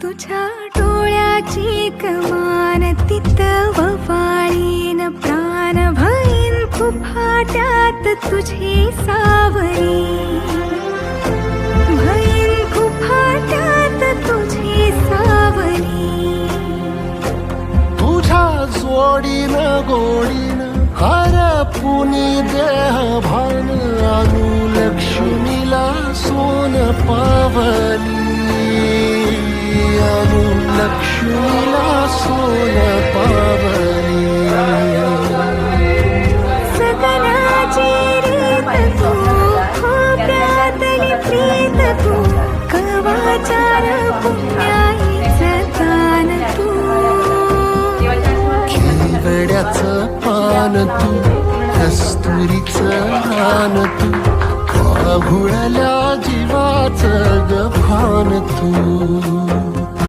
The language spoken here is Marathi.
तुझ्या डोळ्याची कमान तिथं ववाळीन प्राण भईन फुफाट्यात तुझी सावरी भईन फुफाट्यात तुझी सावरी तुझ्या जोडीनं गोडीनं हरपुनी देह भान आणू लक्ष्मीला सोन पावली आणू लक्ष्मीला सोन पावली सगनाची रीत तू खोप्यातली प्रीत तू कवाचार पुण्याईचं दान तू केवड्याचं पान तू कस्तुरीचं रान तू आघुळल्या जीवाचं गभान तू